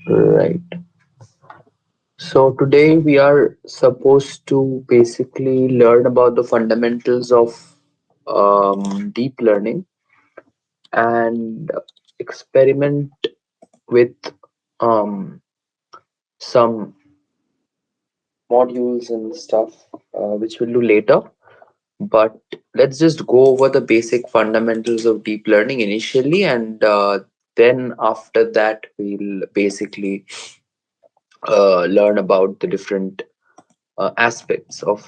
Right. So today we are supposed to basically learn about the fundamentals of deep learning and experiment with um, some modules and stuff, which we'll do later. But let's just go over the basic fundamentals of deep learning initially, and then after that we'll basically learn about the different aspects of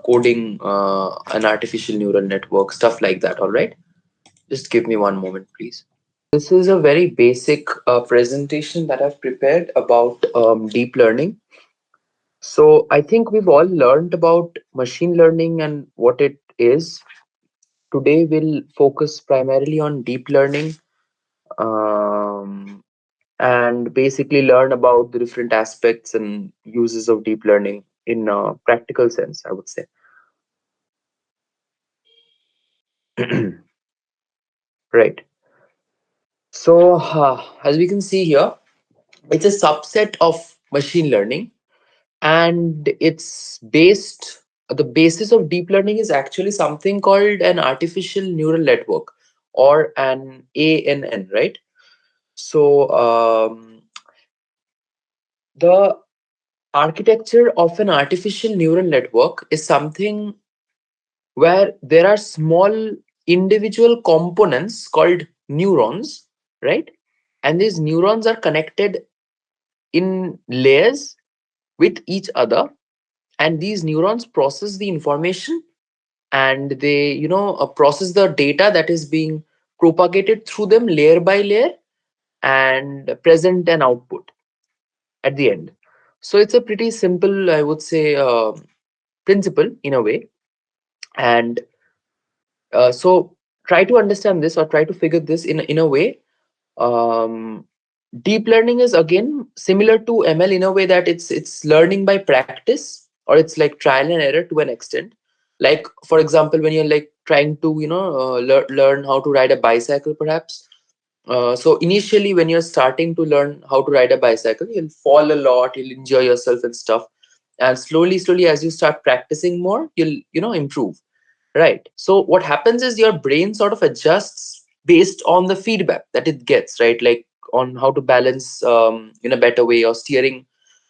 coding an artificial neural network, stuff like that. All right, just give me one moment, please. This is a very basic presentation that I've prepared about deep learning. So I think we've all learned about machine learning and what it is. Today we'll focus primarily on deep learning, um, and basically learn about the different aspects and uses of deep learning in a practical sense, I would say. Right. So, as we can see here, it's a subset of machine learning, and the basis of deep learning is actually something called an artificial neural network, or an ANN, right? So, the architecture of an artificial neural network is something where there are small individual components called neurons, right? And these neurons are connected in layers with each other, and these neurons process the information, and they process the data that is being propagated through them layer by layer, and present an output at the end. So it's a pretty simple, I would say, principle in a way. And so try to understand this, or try to figure this in a way. um, Deep learning is again similar to ML in a way that it's learning by practice, or it's like trial and error to an extent. Like, for example, when you're like trying to learn how to ride a bicycle, perhaps. So initially, when you're starting to learn how to ride a bicycle, you'll fall a lot, you'll enjoy yourself and stuff. And slowly, as you start practicing more, you'll improve. Right. So what happens is your brain sort of adjusts based on the feedback that it gets, right? Like on how to balance in a better way, or steering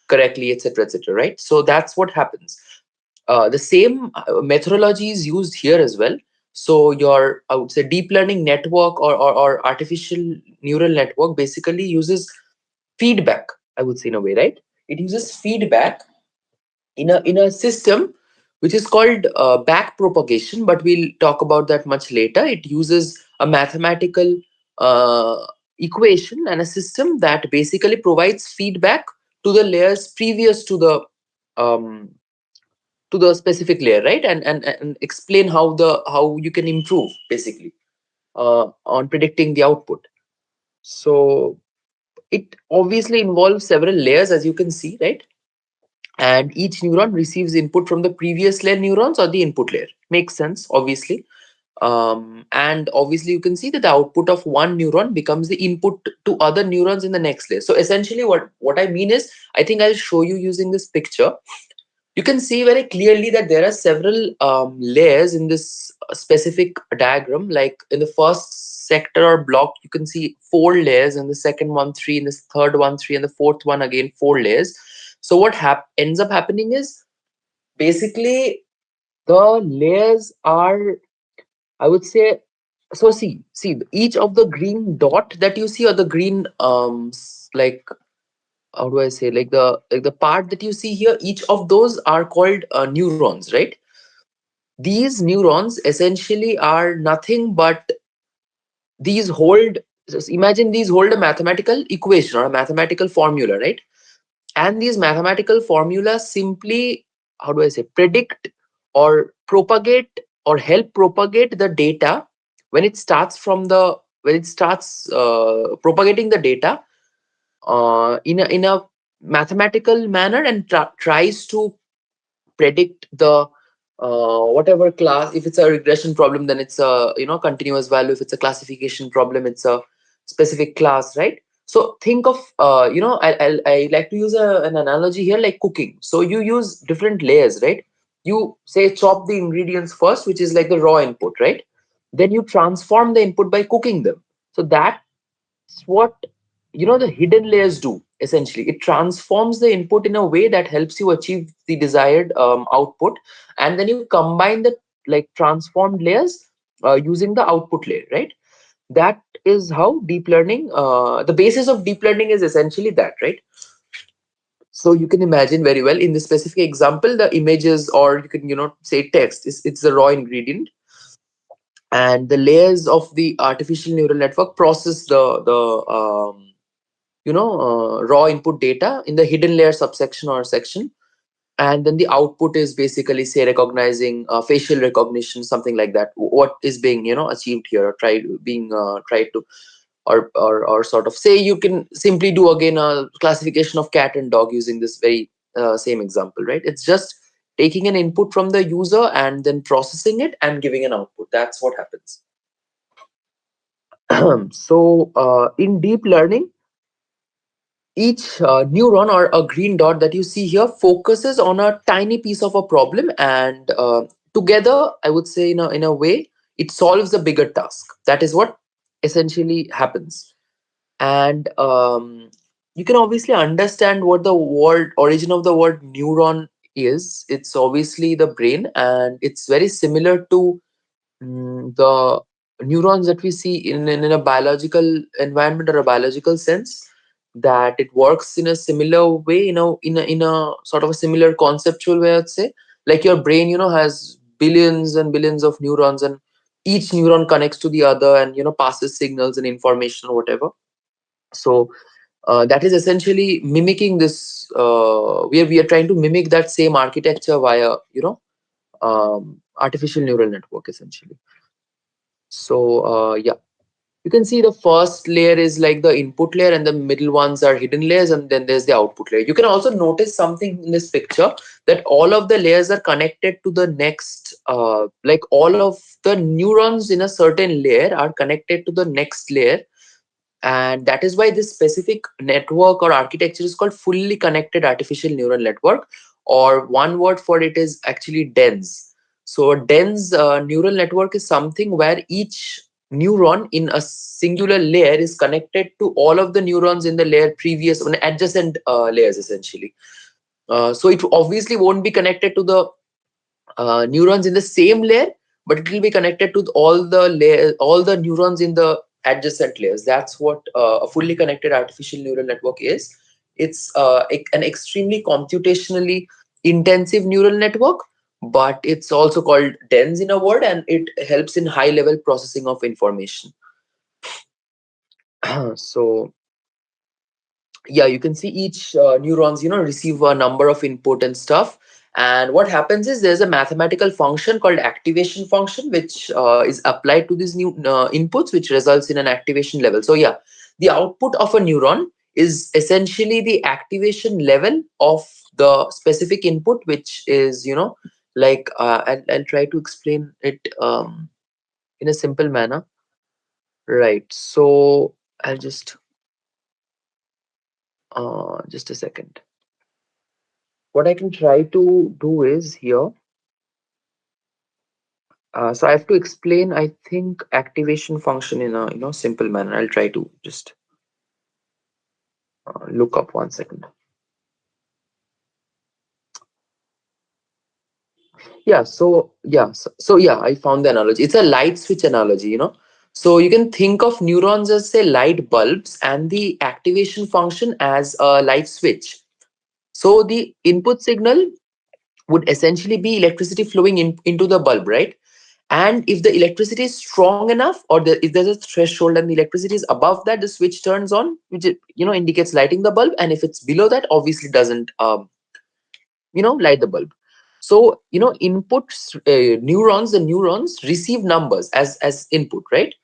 correctly, etc., etc. Right. So that's what happens. The same methodology is used here as well. So your, I would say, deep learning network, or artificial neural network basically uses feedback, I would say, in a way, right? It uses feedback in a system which is called back propagation, but we'll talk about that much later. It uses a mathematical uh, equation and a system that basically provides feedback to the layers previous um, to the specific layer, right? And explain how you can improve basically on predicting the output. So it obviously involves several layers, as you can see, right? And each neuron receives input from the previous layer neurons or the input layer. Makes sense, obviously. And obviously you can see that the output of one neuron becomes the input to other neurons in the next layer. So essentially what I mean is, I think I'll show you using this picture. You can see very clearly that there are several layers in this specific diagram. Like in the first sector or block, you can see 4 layers, and the second one 3, and the third one 3, and the fourth one again 4 layers. So what ends up happening is, basically, the layers are, I would say, so see each of the green dot that you see, or the green like, how do I say, like the part that you see here, each of those are called neurons, right? These neurons essentially are nothing but, these hold just imagine these hold a mathematical equation or a mathematical formula, right? And these mathematical formulas simply, how do I say, predict or propagate, or help propagate the data when it starts propagating the data in a mathematical manner, and tries to predict the whatever class. If it's a regression problem, then it's a continuous value. If it's a classification problem, it's a specific class, right? So think of, I like to use an analogy here, like cooking. So you use different layers, right? You say chop the ingredients first, which is like the raw input, right? Then you transform the input by cooking them. So that's what, the hidden layers do essentially. It transforms the input in a way that helps you achieve the desired output, and then you combine the like transformed layers using the output layer, right? That is how deep learning, the basis of deep learning is essentially that, right? So you can imagine very well in this specific example, the images, or you can, say text, it's the raw ingredient, and the layers of the artificial neural network process the raw input data in the hidden layer subsection or section, and then the output is basically, say, recognizing facial recognition, something like that, what is being, achieved here, or tried to, or sort of, say, you can simply do again a classification of cat and dog using this very same example, right? It's just taking an input from the user and then processing it and giving an output. That's what happens. So in deep learning, each neuron, or a green dot that you see here, focuses on a tiny piece of a problem, and together, I would say, in a way, it solves a bigger task. That is what essentially happens. And you can obviously understand what the word origin of the word neuron is. It's obviously the brain, and it's very similar to the neurons that we see in a biological environment, or a biological sense, that it works in a similar way, in a sort of a similar conceptual way, I'd say. Like your brain, has billions and billions of neurons, and each neuron connects to the other, and passes signals and information or whatever. So that is essentially mimicking this, we are trying to mimic that same architecture via, artificial neural network essentially. So yeah, you can see the first layer is like the input layer, and the middle ones are hidden layers, and then there's the output layer. You can also notice something in this picture, that all of the layers are connected to the next, like all of the neurons in a certain layer are connected to the next layer, and that is why this specific network or architecture is called fully connected artificial neural network, or one word for it is actually dense. So a dense neural network is something where each neuron in a singular layer is connected to all of the neurons in the layer previous, on adjacent layers essentially. So it obviously won't be connected to the neurons in the same layer, but it will be connected to all the neurons in the adjacent layers. That's what a fully connected artificial neural network is. It's an extremely computationally intensive neural network, but it's also called dense in a word, and it helps in high level processing of information. So yeah, you can see each neurons, receive a number of input and stuff, and what happens is there's a mathematical function called activation function, which is applied to these new inputs, which results in an activation level. So yeah, the output of a neuron is essentially the activation level of the specific input, which is, like I'll try to explain it in a simple manner, right? So I'll just a second. What I can try to do is here. So I have to explain, I think, activation function in a, simple manner. I'll try to just look up 1 second. So yeah, I found the analogy. It's a light switch analogy. So you can think of neurons as, say, light bulbs, and the activation function as a light switch. So the input signal would essentially be electricity flowing into the bulb, right? And if the electricity is strong enough, or if there's a threshold and the electricity is above that, the switch turns on, which indicates lighting the bulb. And if it's below that, obviously doesn't light the bulb. So inputs, neurons, the neurons receive numbers as input, right?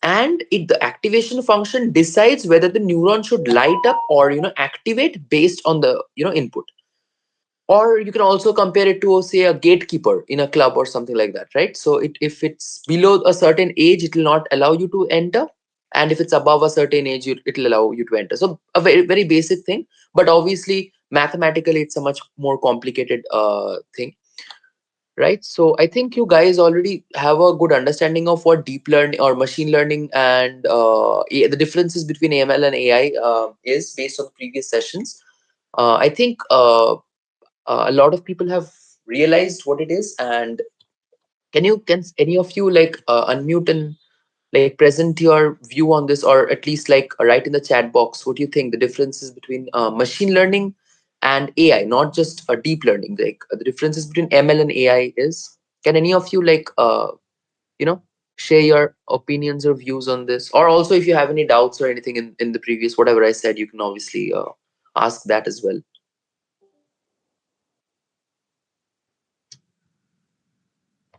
And the activation function decides whether the neuron should light up or activate based on the input. Or you can also compare it to, say, a gatekeeper in a club or something like that, right? So if it's below a certain age, it will not allow you to enter. and if it's above a certain age, it'll allow you to enter. So a very very basic thing, but obviously mathematically it's a much more complicated thing, right? So I think you guys already have a good understanding of what deep learning or machine learning and the differences between AML and AI is based on previous sessions. I think a lot of people have realized what it is. And can any of you like unmute and like present your view on this, or at least like write in the chat box what you think the differences between machine learning and AI, not just a deep learning, like the differences between ML and AI is. Can any of you like you know share your opinions or views on this? Or also if you have any doubts or anything in the previous whatever I said, you can obviously ask that as well.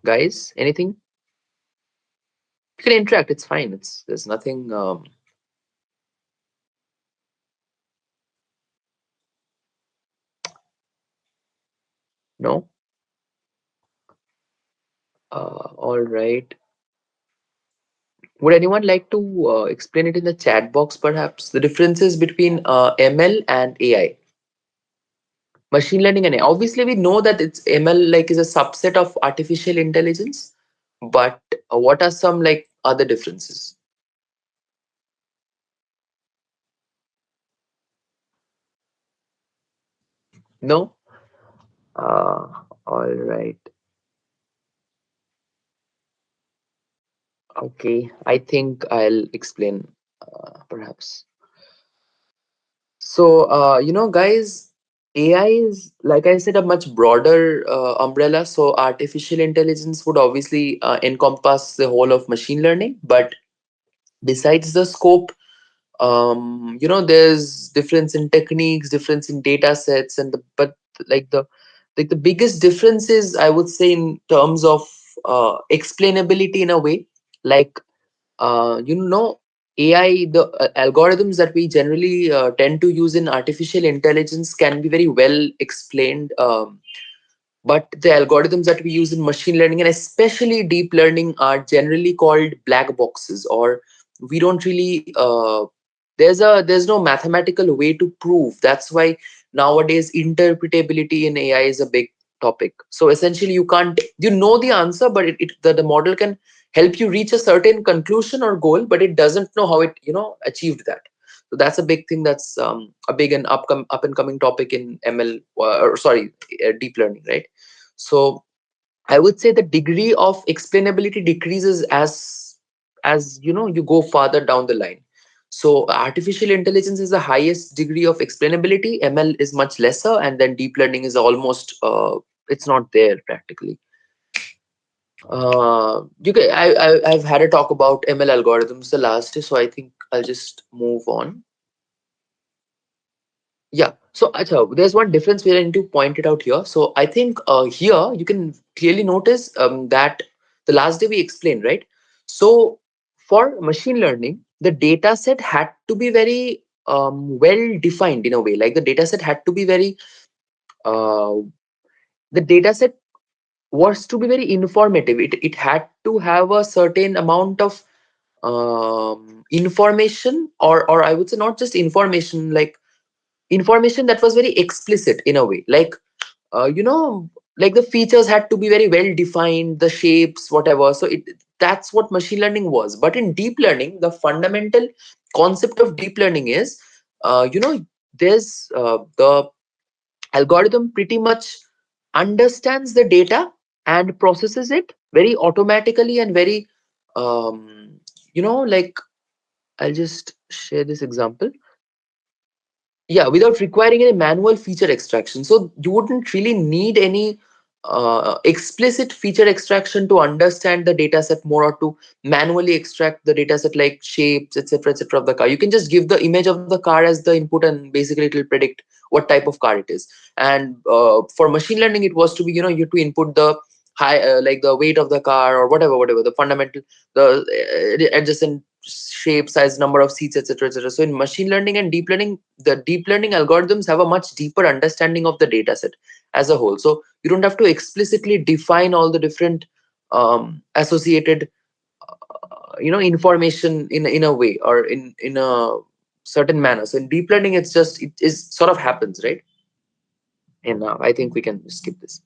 Guys, anything? You can interact, it's fine, there's nothing no. All right. Would anyone like to explain it in the chat box, perhaps? The differences between ML and AI, machine learning and AI. Obviously, we know that it's ML like is a subset of artificial intelligence, but what are some like other differences? No. All right. Okay. I think I'll explain, perhaps. So, guys, AI is, like I said, a much broader umbrella. So, artificial intelligence would obviously encompass the whole of machine learning. But besides the scope, there's difference in techniques, difference in data sets, and but like the biggest difference is, I would say, in terms of explainability in a way, like uh, you know AI, the algorithms that we generally tend to use in artificial intelligence can be very well explained, but the algorithms that we use in machine learning and especially deep learning are generally called black boxes, or we don't really there's no mathematical way to prove. That's why nowadays interpretability in AI is a big topic. So essentially you can't, the answer, but the model can help you reach a certain conclusion or goal, but it doesn't know how it achieved that. So that's a big thing. That's a big and up and coming topic in ML, or sorry, deep learning, right? So I would say the degree of explainability decreases as you go farther down the line. So artificial intelligence is the highest degree of explainability. ML is much lesser, and then deep learning is almost it's not there practically. I've had a talk about ML algorithms the last day, so I think I'll just move on. Yeah. So Acha, there's one difference where I need to point it out here. So I think here you can clearly notice that the last day we explained, right? So for machine learning, the data set had to be very well defined in a way. Like the data set had to be very, uh, the data set was to be very informative. It had to have a certain amount of information, or I would say not just information, like information that was very explicit in a way, uh, you know like the features had to be very well defined, the shapes, whatever. So that's what machine learning was. But in deep learning, the fundamental concept of deep learning is, there's the algorithm pretty much understands the data and processes it very automatically and very like, I'll just share this example. Yeah, without requiring any manual feature extraction. So you wouldn't really need any explicit feature extraction to understand the data set more, or to manually extract the data set like shapes, etc., of the car. You can just give the image of the car as the input, and basically it will predict what type of car it is. And for machine learning, it was to be, you have to input the high, like the weight of the car, or whatever the fundamental, the adjacent shape, size, number of seats, etc. So in machine learning and deep learning, the deep learning algorithms have a much deeper understanding of the data set as a whole. So you don't have to explicitly define all the different associated information in a way, or in a certain manner. So in deep learning, it's just, it is sort of happens, right? And I think we can skip this.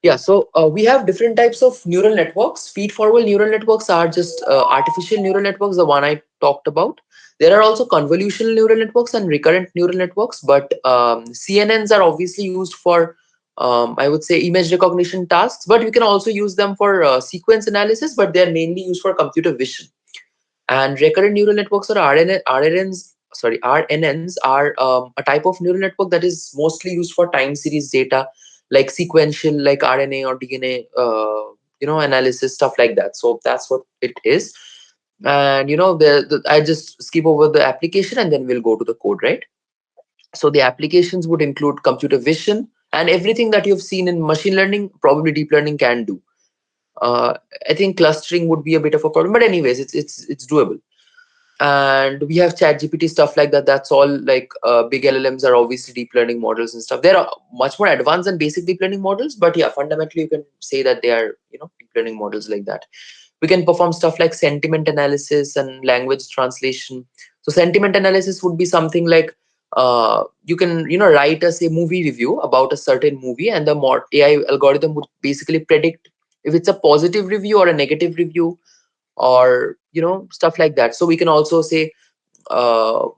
Yeah, so we have different types of neural networks. Feed-forward neural networks are just artificial neural networks, the one I talked about. There are also convolutional neural networks and recurrent neural networks, but CNNs are obviously used for, I would say, image recognition tasks, but you can also use them for sequence analysis, but they're mainly used for computer vision. And recurrent neural networks, or RNNs, are a type of neural network that is mostly used for time series data, like sequential, like RNA or DNA, analysis, stuff like that. So that's what it is. And I just skip over the application and then we'll go to the code, right? So the applications would include computer vision and everything that you've seen in machine learning, probably deep learning can do. Uh, I think clustering would be a bit of a problem, but anyways, it's doable. And we have chat gpt, stuff like that. That's all like big llms are obviously deep learning models and stuff. They're much more advanced than basic deep learning models, but yeah, fundamentally you can say that they are deep learning models like that. We can perform stuff like sentiment analysis and language translation. So sentiment analysis would be something like, you can write us a movie review about a certain movie, and the AI algorithm would basically predict if it's a positive review or a negative review, or stuff like that. So we can also say, uh,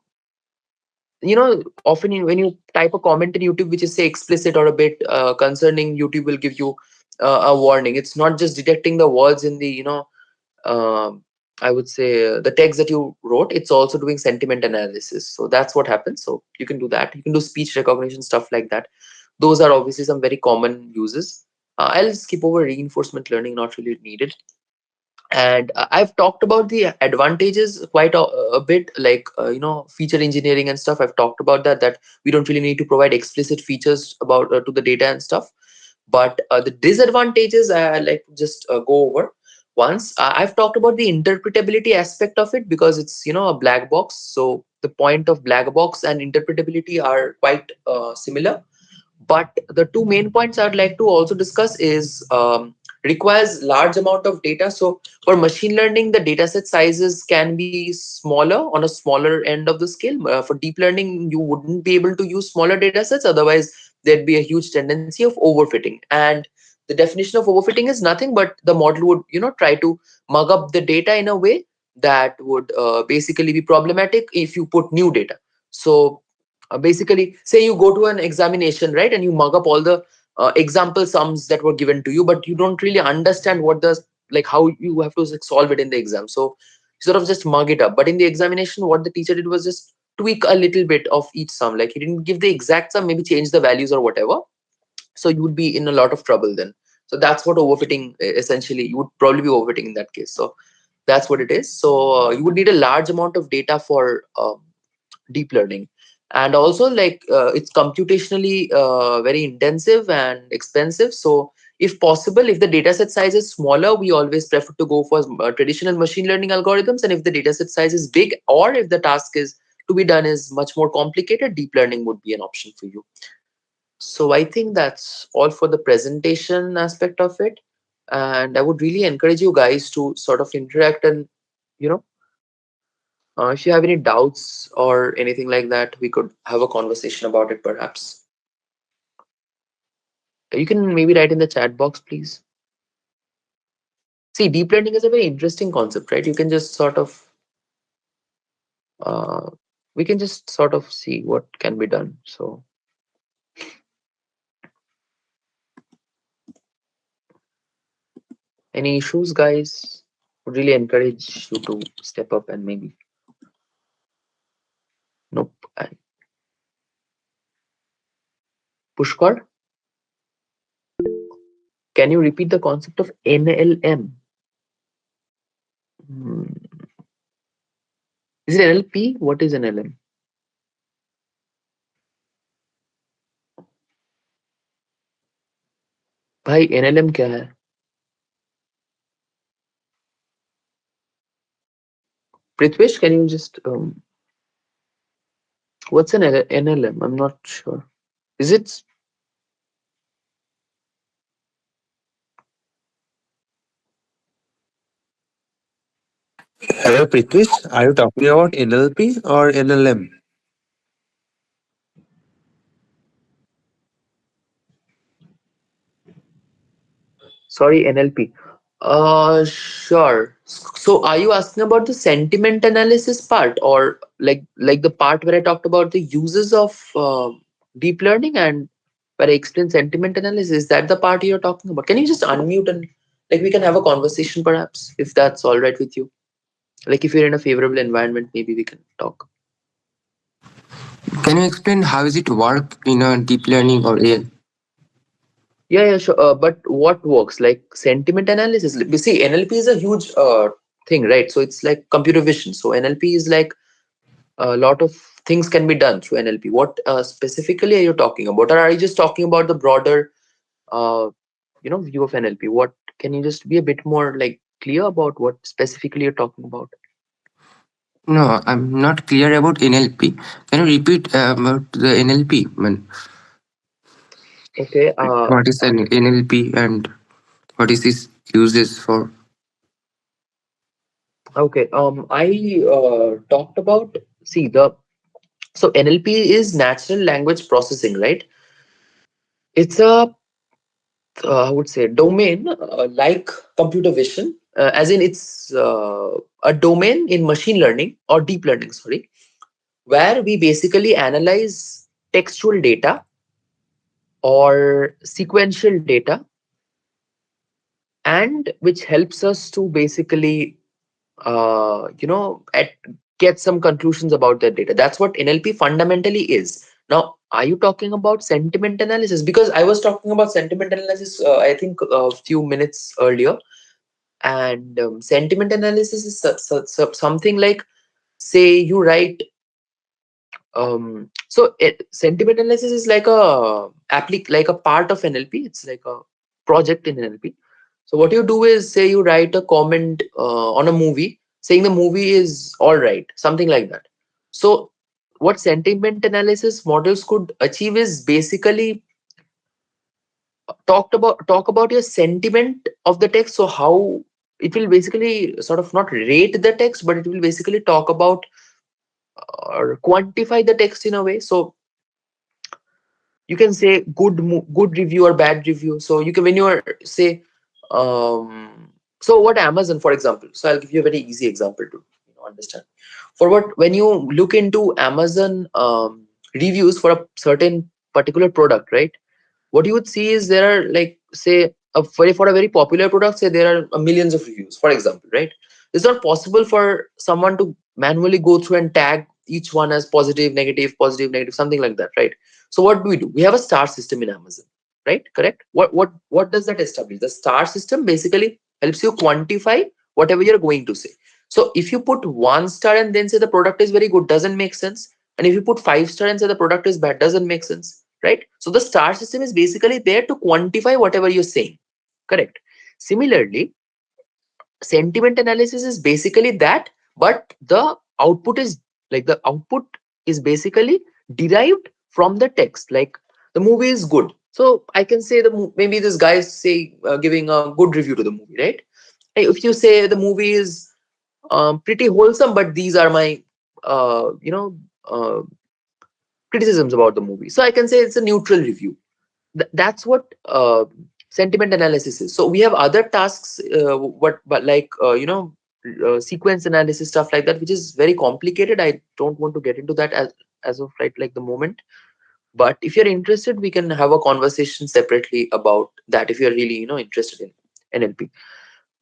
often when you type a comment in YouTube which is say explicit or a bit concerning, YouTube will give you a warning. It's not just detecting the words in the um, I would say the text that you wrote, it's also doing sentiment analysis. So that's what happens. So you can do that. You can do speech recognition, stuff like that. Those are obviously some very common uses. I'll skip over reinforcement learning, not really needed. And I've talked about the advantages quite a bit, like feature engineering and stuff. I've talked about that we don't really need to provide explicit features about to the data and stuff. But the disadvantages I like to just go over once. I've talked about the interpretability aspect of it, because it's a black box. So the point of black box and interpretability are quite similar. But the two main points I'd like to also discuss is, requires large amount of data. So for machine learning, the dataset sizes can be smaller, on a smaller end of the scale. For deep learning, you wouldn't be able to use smaller datasets. Otherwise, there'd be a huge tendency of overfitting. And the definition of overfitting is nothing but the model would try to mug up the data in a way that would basically be problematic if you put new data. So basically, say you go to an examination, right, and you mug up all the example sums that were given to you, but you don't really understand what the, like, how you have to like, solve it in the exam. So you sort of just mug it up, but in the examination what the teacher did was just tweak a little bit of each sum. Like, he didn't give the exact sum, maybe change the values or whatever. So you would be in a lot of trouble then. So that's what overfitting, essentially, you would probably be overfitting in that case. So that's what it is. So you would need a large amount of data for deep learning. And also, like, it's computationally very intensive and expensive. So if possible, if the dataset size is smaller, we always prefer to go for traditional machine learning algorithms. And if the dataset size is big, or if the task is to be done is much more complicated, deep learning would be an option for you. So I think that's all for the presentation aspect of it. And I would really encourage you guys to sort of interact, and you know if you have any doubts or anything like that, we could have a conversation about it perhaps. You can maybe write in the chat box, please. See, deep learning is a very interesting concept, right? You can just sort of, uh, we can just sort of see what can be done. So, any issues, guys? Would really encourage you to step up and maybe. Nope. And Pushkar, can you repeat the concept of NLM? Hmm. Is it NLP? What is NLM? भाई NLM क्या है? Prithvish, can you just what's an NLM? I'm not sure. Is it? Hello, Prithvish. Are you talking about NLP or NLM? Sorry, NLP. Sure. So, are you asking about the sentiment analysis part, or like the part where I talked about the uses of deep learning and where I explained sentiment analysis? Is that the part you're talking about? Can you just unmute and like we can have a conversation, perhaps, if that's all right with you? Like if you're in a favorable environment, maybe we can talk. Can you explain how is it work in a deep learning or AI? Yeah, yeah, sure. But what works? Like sentiment analysis. You see, NLP is a huge thing, right? So it's like computer vision. So NLP is like a lot of things can be done through NLP. What specifically are you talking about, or are you just talking about the broader, uh, view of NLP? What can you just be a bit more like clear about what specifically you're talking about? No, I'm not clear about NLP. Can you repeat about the NLP? Okay. What is an NLP and what is its uses for? Okay. I talked about, see, the so NLP is natural language processing, right? It's a I would say domain like computer vision, as in it's a domain in machine learning or deep learning, sorry, where we basically analyze textual data or sequential data, and which helps us to basically get some conclusions about that data. That's what NLP fundamentally is. Now, are you talking about sentiment analysis? Because I was talking about sentiment analysis, I think a few minutes earlier. And sentiment analysis is something like, say you write sentiment analysis is like like a part of NLP. It's like a project in NLP. So what you do is, say you write a comment on a movie saying the movie is all right, something like that. So what sentiment analysis models could achieve is basically talk about your sentiment of the text. So how it will basically sort of not rate the text, but it will basically talk about or quantify the text in a way. So you can say good review or bad review. So you can, when you are say so what Amazon, for example, so I'll give you a very easy example to understand. For what, when you look into Amazon reviews for a certain particular product, right, what you would see is there are, like, say for a very popular product, say there are millions of reviews, for example, right? It's not possible for someone to manually go through and tag each one as positive negative, something like that, right? So what do? We have a star system in Amazon, right? Correct. What does that establish? The star system basically helps you quantify whatever you're going to say. So if you put 1 star and then say the product is very good, doesn't make sense. And if you put 5 star and say the product is bad, doesn't make sense, right? So the star system is basically there to quantify whatever you're saying. Correct. Similarly, sentiment analysis is basically that, but the output is, like, the output is basically derived from the text. Like, the movie is good, so I can say maybe this guy is say giving a good review to the movie, right? If you say the movie is pretty wholesome, but these are my uh, you know uh, criticisms about the movie, so I can say it's a neutral review. That's what sentiment analysis is. So we have other tasks, what but like sequence analysis, stuff like that, which is very complicated. I don't want to get into that as of right like the moment. But if you're interested, we can have a conversation separately about that, if you're really interested in NLP.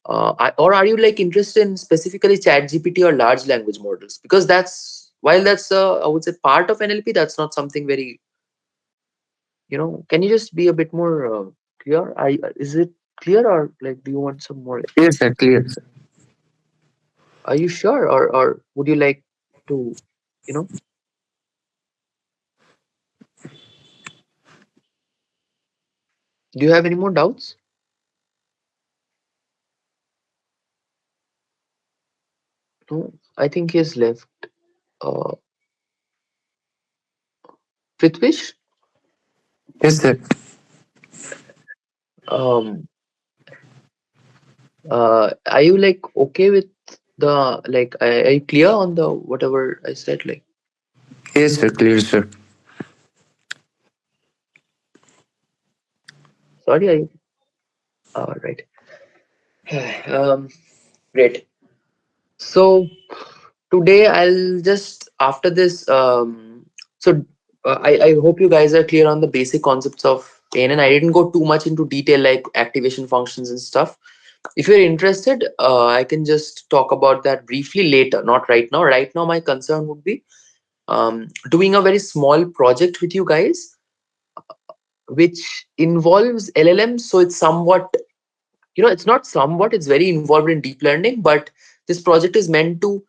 Or are you like interested in specifically chat GPT or large language models? Because that's, while that's I would say part of NLP, that's not something very, can you just be a bit more clear? Is it clear, or like do you want some more? Yes, sir, clear, sir. Are you sure, or would you like to, you know, do you have any more doubts? No, I think he has left. Uh, Prithvish, Yes, sir. are you like okay with? The like, are you clear on the whatever I said? Like, Yes, sir. Clear, sir. sorry, I right. Great. So today I'll just after this. So I hope you guys are clear on the basic concepts of ANN. I didn't go too much into detail like activation functions and stuff. If you're interested, I can just talk about that briefly later, not right now. Right now, my concern would be doing a very small project with you guys, which involves LLMs. So it's somewhat, it's not somewhat, it's very involved in deep learning, but this project is meant to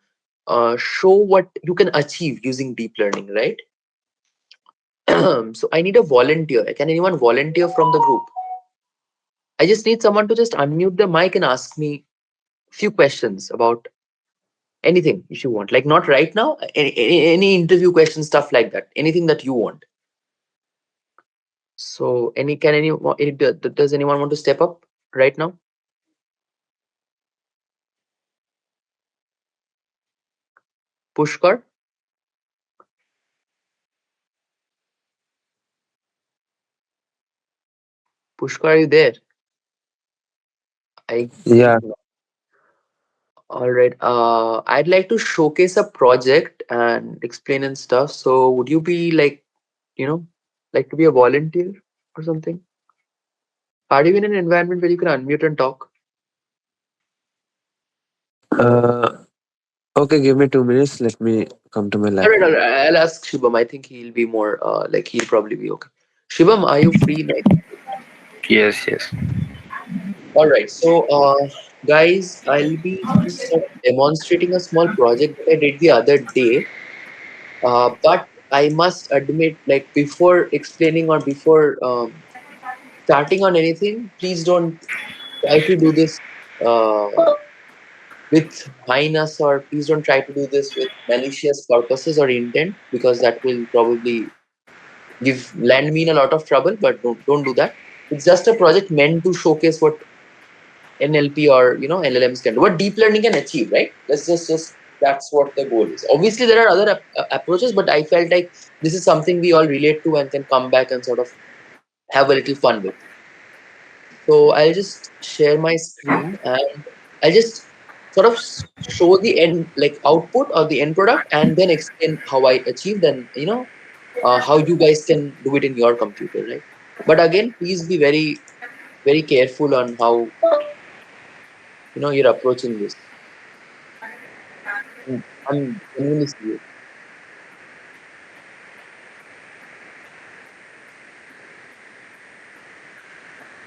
show what you can achieve using deep learning, right? So I need a volunteer. Can anyone volunteer from the group? I just need someone to just unmute the mic and ask me few questions about anything if you want. Like not right now, any interview question, stuff like that. Anything that you want. So does anyone want to step up right now? Pushkar, Pushkar, are you there? I Yeah. think all right. I'd like to showcase a project and explain and stuff. So would you be like, you know, like to be a volunteer or something? Are you in an environment where you can unmute and talk? Uh, okay, give me 2 minutes. Let me come to my All laptop. right. I'll ask Shubham. I think he'll be more like he'll probably be okay. Shubham, are you free? Like, Yes, yes. all right. So, guys, I'll be just sort of demonstrating a small project that I did the other day. But I must admit, like before explaining or before starting on anything, please don't try to do this uh, with highness, or please don't try to do this with malicious purposes or intent, because that will probably give land me in a lot of trouble. But don't do that. It's just a project meant to showcase what NLP or LLMs can do, what deep learning can achieve. Right? Let's just that's what the goal is. Obviously, there are other approaches, but I felt like this is something we all relate to and can come back and sort of have a little fun with. So I'll just share my screen and I'll just sort of show the end, like output or the end product, and then explain how I achieved and how you guys can do it in your computer, right? But again, please be very very careful on how you're approaching this. I'm genuinely serious,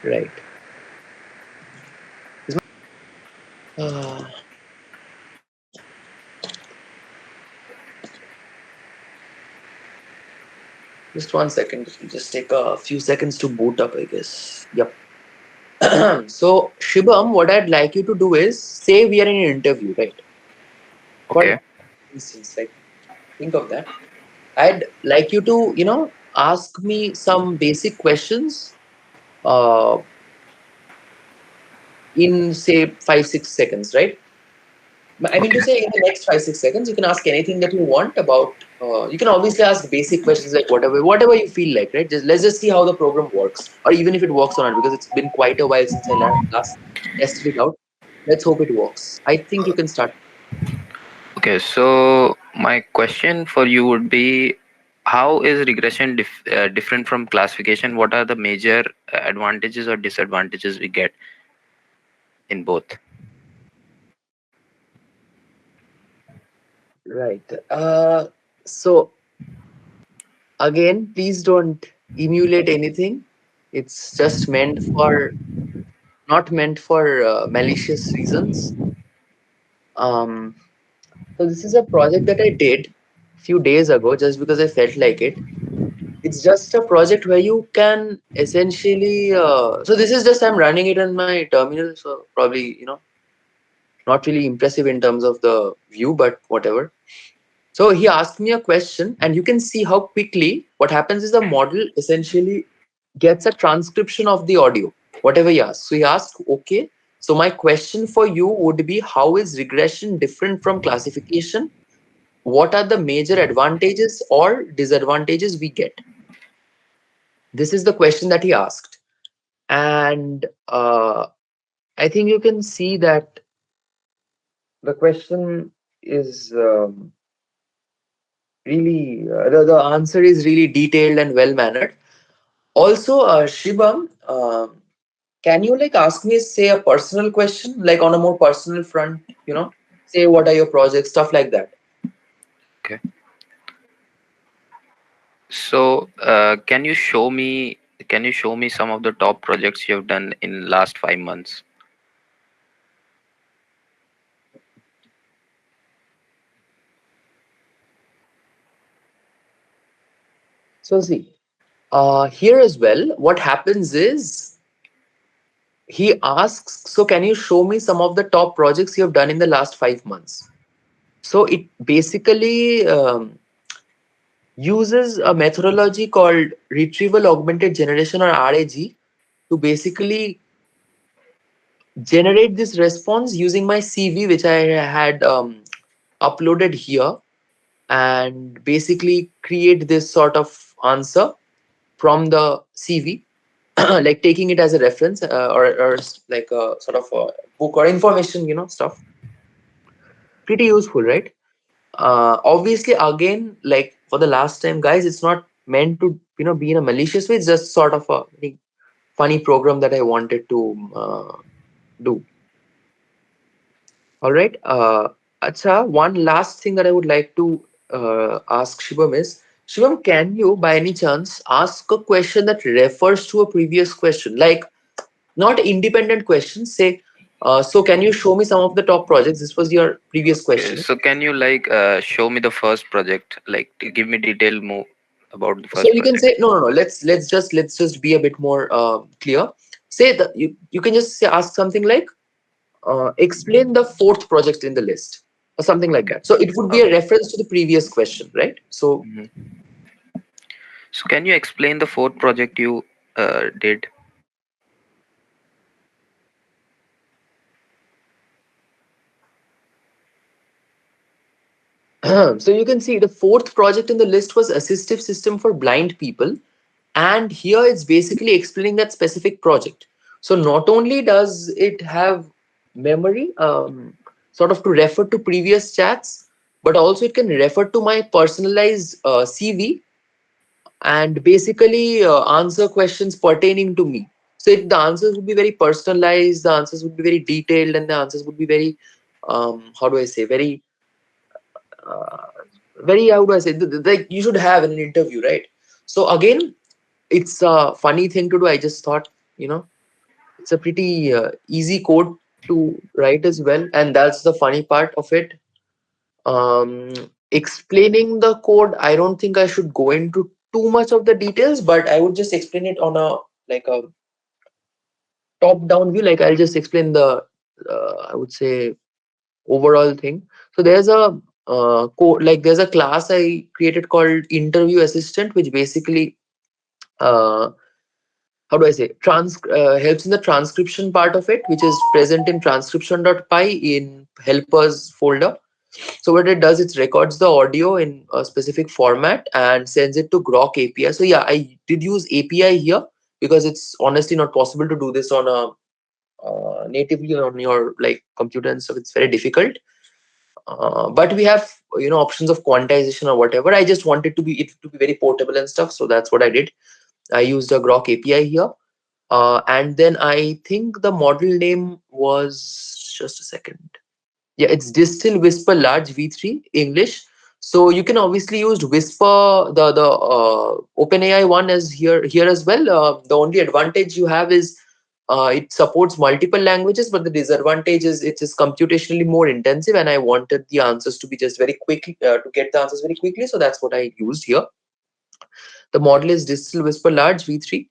right? Uh, just 1 second. It will just take a few seconds to boot up, I guess. Yep. So Shibam, what I'd like you to do is say we are in an interview, right? For Okay. instance, like think of that. I'd like you to, ask me some basic questions uh, in say 5 6 seconds, right? I mean to Okay. say in the next 5 6 seconds, you can ask anything that you want about. You can obviously ask basic questions like whatever you feel like, right? Let's just see how the program works, or even if it works or not, because it's been quite a while since I last tested it out. Let's hope it works. I think you can start. Okay. So my question for you would be, how is regression different from classification? What are the major advantages or disadvantages we get in both? Right. So again, please don't emulate anything. It's just meant for not meant for malicious reasons. Um, so this is a project that I did a few days ago, just because I felt like it. It's just a project where you can essentially. So this is just I'm running it on my terminal, so probably not really impressive in terms of the view, but whatever. So he asked me a question, and you can see how quickly what happens is the model essentially gets a transcription of the audio, whatever he asks. So he asked, okay, So my question for you would be, how is regression different from classification? What are the major advantages or disadvantages we get? This is the question that he asked. And I think you can see that the question is really, the answer is really detailed and well mannered. Also, Shibam, can you like ask me, say, a personal question, like on a more personal front, say what are your projects, stuff like that. Okay. So, can you show me some of the top projects you have done in last 5 months? So see, here as well, what happens is he asks, so can you show me some of the top projects you have done in the last 5 months? So it basically uses a methodology called retrieval augmented generation, or RAG, to basically generate this response using my CV, which I had uploaded here, and basically create this sort of answer from the CV, like taking it as a reference, or like a sort of a book or information, stuff. Pretty useful, right? Obviously, again, like for the last time, guys, it's not meant to, be in a malicious way. It's just sort of a very funny program that I wanted to do. All right. Acha, one last thing that I would like to ask Shivam is, Shivam, can you by any chance ask a question that refers to a previous question? Like, not independent questions. Say, so can you show me some of the top projects? This was your previous Okay, question. so can you like show me the first project? Like, to give me detail more about the So first you can project. say, no, no, no. Let's just be a bit more clear. Say that you can just say, ask something like, explain the fourth project in the list, or something like that. So it would be a Okay. reference to the previous question, right? So Mhm. So can you explain the fourth project you did? so you can see the fourth project in the list was assistive system for blind people, and here it's basically explaining that specific project. So not only does it have memory, sort of to refer to previous chats, but also it can refer to my personalized CV, and basically answer questions pertaining to me. So the answers would be very personalized, the answers would be very detailed, and the answers would be very, how do I say, very, uh, very, how do I say, like you should have in an interview, right? So again, it's a funny thing to do. I just thought, it's a pretty easy code to write as well, and that's the funny part of it. Explaining the code, I don't think I should go into too much of the details, but I would just explain it on a, like a top down view. Like I'll just explain the, I would say, overall thing. So there's a code, like there's a class I created called interview assistant, which basically, uh, how do I say, helps in the transcription part of it, which is present in transcription.py in helpers folder. So what it does, it records the audio in a specific format and sends it to Grok API. So yeah, I did use API here because it's honestly not possible to do this on a natively on your like computer and stuff. It's very difficult. But we have, options of quantization or whatever. I just wanted it to be very portable and stuff. So that's what I did. I used a Grok API here. And then I think the model name was, just a second. Yeah, it's Distill Whisper Large V3 English. So you can obviously use Whisper, the OpenAI one, as here as well. The only advantage you have is it supports multiple languages, but the disadvantage is it is computationally more intensive, and I wanted the answers to be just very quick, to get the answers very quickly. So that's what I used here. The model is Distill Whisper Large V3.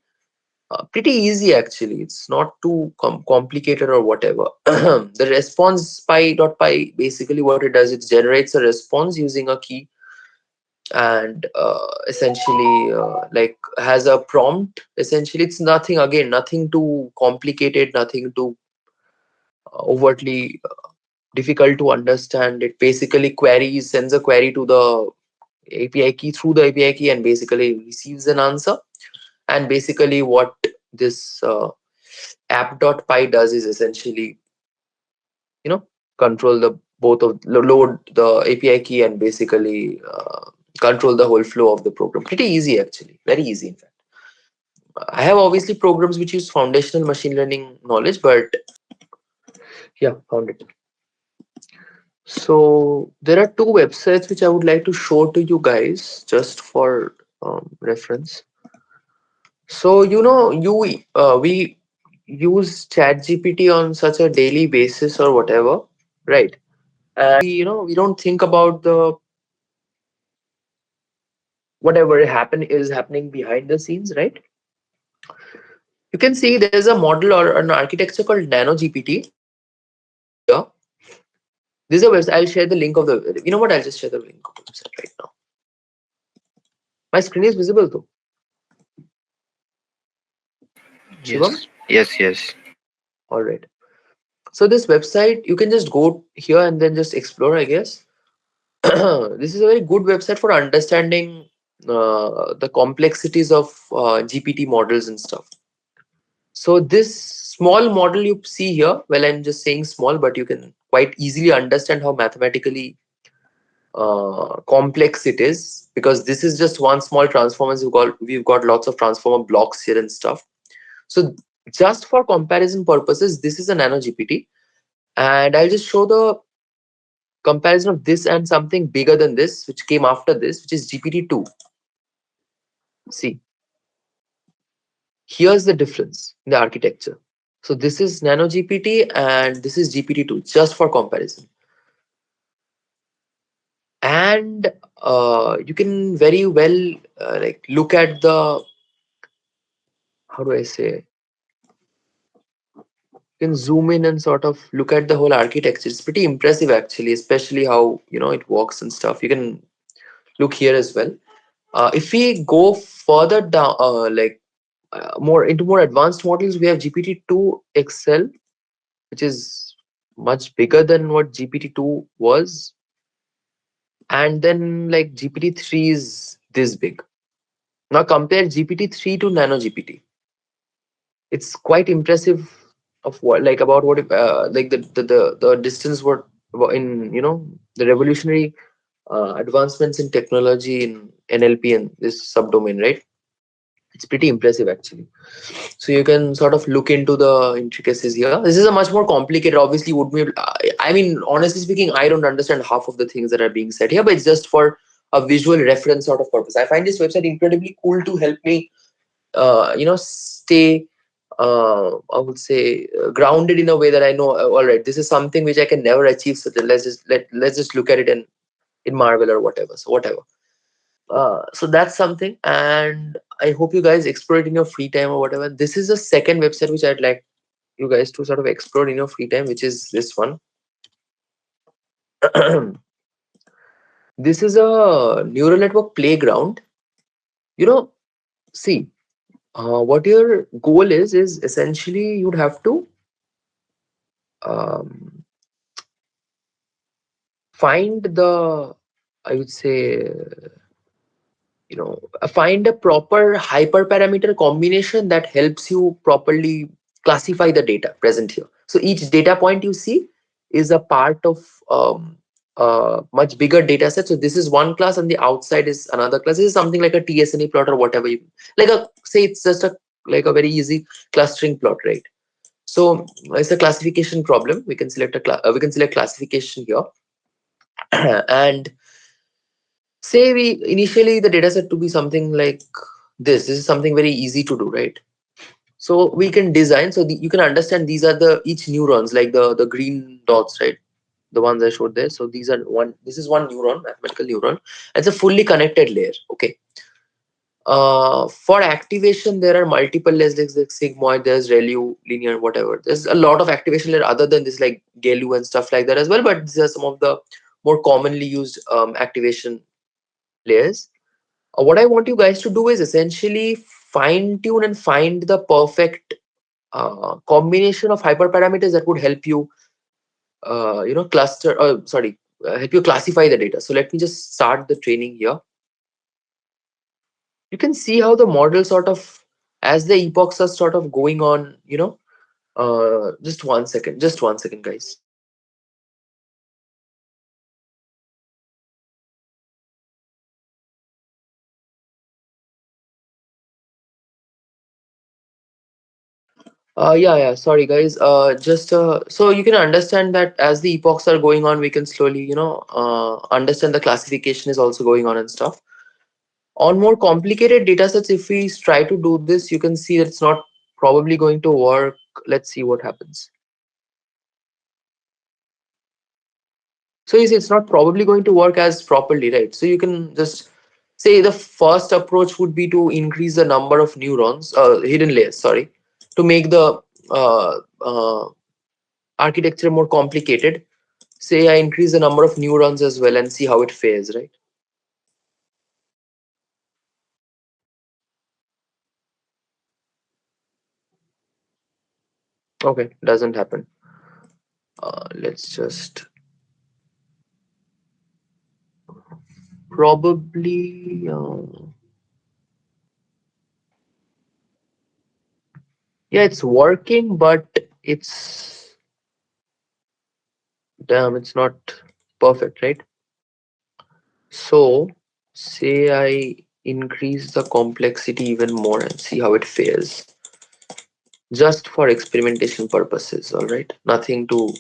Pretty easy actually. It's not too complicated or whatever. The response py.py, basically what it does, it generates a response using a key, and essentially like has a prompt. Essentially, it's nothing, again, nothing too complicated, nothing too overtly difficult to understand. It basically sends a query to the API key through the API key and basically receives an answer. And basically, what this app.py does is essentially, you know, control the both of load the API key and basically control the whole flow of the program. Pretty easy, actually, very easy, in fact. I have obviously programs which use foundational machine learning knowledge, but yeah, found it. So there are two websites which I would like to show to you guys just for reference. So we use ChatGPT on such a daily basis or whatever, right? And we don't think about the whatever is happening behind the scenes, right? You can see there's a model or an architecture called Nano GPT here. This is a website. I'll share the link of the. You know what? I'll just share the link of the website right now. My screen is visible though. Shivam? Yes, yes, yes. All right. So this website, you can just go here and then just explore, I guess. This is a very good website for understanding the complexities of GPT models and stuff. So this small model you see here, well, I'm just saying small, but you can quite easily understand how mathematically complex it is, because this is just one small transformer. We've got lots of transformer blocks here and stuff. So just for comparison purposes, this is a Nano GPT, and I'll just show the comparison of this and something bigger than this, which came after this, which is GPT-2. See, here's the difference in the architecture. So this is Nano GPT and this is GPT-2, just for comparison. And you can very well like look at the, how do I say, you can zoom in and sort of look at the whole architecture. It's pretty impressive actually, especially how it works and stuff. You can look here as well. If we go further down, more advanced models, we have GPT-2 XL, which is much bigger than what GPT-2 was, and then like GPT-3 is this big. Now compare GPT-3 to Nano GPT. It's quite impressive of what, like, about what like the distance, what in the revolutionary advancements in technology in NLP and this subdomain, right? It's pretty impressive actually. So you can sort of look into the intricacies here. This is a much more complicated, obviously. Would be, I mean, honestly speaking, I don't understand half of the things that are being said here, but it's just for a visual reference sort of purpose. I find this website incredibly cool to help me stay I would say grounded in a way that I know, all right, this is something which I can never achieve, so then let's just look at it in Marvel or whatever. So whatever. So that's something, and I hope you guys explore it in your free time or whatever. This is the second website which I'd like you guys to sort of explore in your free time, which is this one. This is a neural network playground. See, what your goal is essentially you'd have to um, find the, I would say, find a proper hyperparameter combination that helps you properly classify the data present here. So each data point you see is a part of a much bigger data set. So this is one class and the outside is another class. This is something like a TSNA plot or whatever you like, a say it's just a like a very easy clustering plot, right? So it's a classification problem. We can select we can select classification here. And say we initially the data set to be something like this is something very easy to do, right? So we can design, so you can understand these are the each neurons, like the green dots, right? The ones I showed there. So these are this is one neuron, mathematical neuron. It's a fully connected layer. Okay. For activation there are multiple layers, like sigmoid, there's ReLU, linear, whatever. There's a lot of activation layer other than this, like GALU and stuff like that as well, but these are some of the more commonly used activation layers. What I want you guys to do is essentially fine tune and find the perfect combination of hyperparameters that would help you cluster, sorry, help you classify the data. So let me just start the training here. You can see how the model sort of, as the epochs are sort of going on, just 1 second, guys. Yeah, sorry guys. Just so you can understand that as the epochs are going on, we can slowly, understand the classification is also going on and stuff. On more complicated data sets, if we try to do this, you can see that it's not probably going to work. Let's see what happens. So you see, it's not probably going to work as properly, right? So you can just say the first approach would be to increase the number of neurons, hidden layers, sorry, to make the architecture more complicated. Say I increase the number of neurons as well and see how it fares, right? Okay, doesn't happen. Let's just probably yeah, it's working, but it's damn, it's not perfect, right? So say I increase the complexity even more and see how it fares, just for experimentation purposes. All right, nothing to.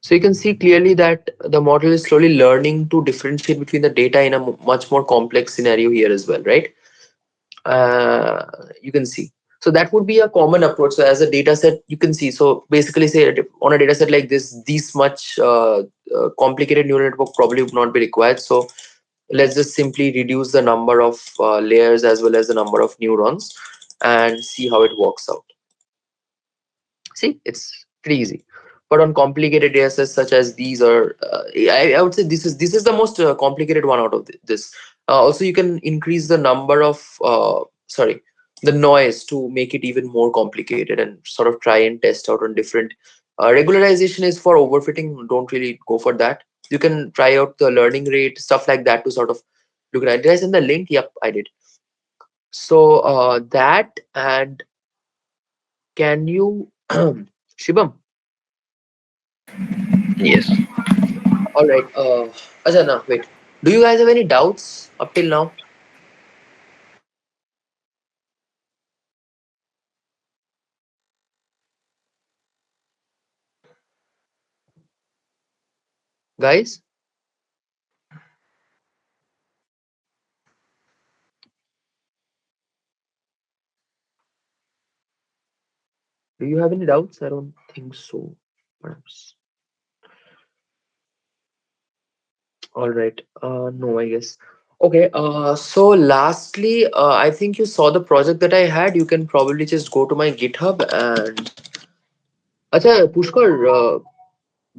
So you can see clearly that the model is slowly learning to differentiate between the data in a much more complex scenario here as well, right? You can see. So that would be a common approach. So as a data set, you can see. So basically, say on a data set like this much complicated neural network probably would not be required. So let's just simply reduce the number of layers as well as the number of neurons and see how it works out. See, it's pretty easy. But on complicated data sets such as these, or I would say this is the most complicated one out of this. Also, you can increase the number of the noise to make it even more complicated and sort of try and test out on different. Regularization is for overfitting. Don't really go for that. You can try out the learning rate, stuff like that, to sort of look at it. Did I send the link? Yep, I did. So that, and can you, Shibam? Yes. All right. Ajana, wait. Do you guys have any doubts up till now? Guys, do you have any doubts? I don't think so. Perhaps. All right. No, I guess. Okay. So lastly, I think you saw the project that I had. You can probably just go to my GitHub and. আচ্ছা Pushkar,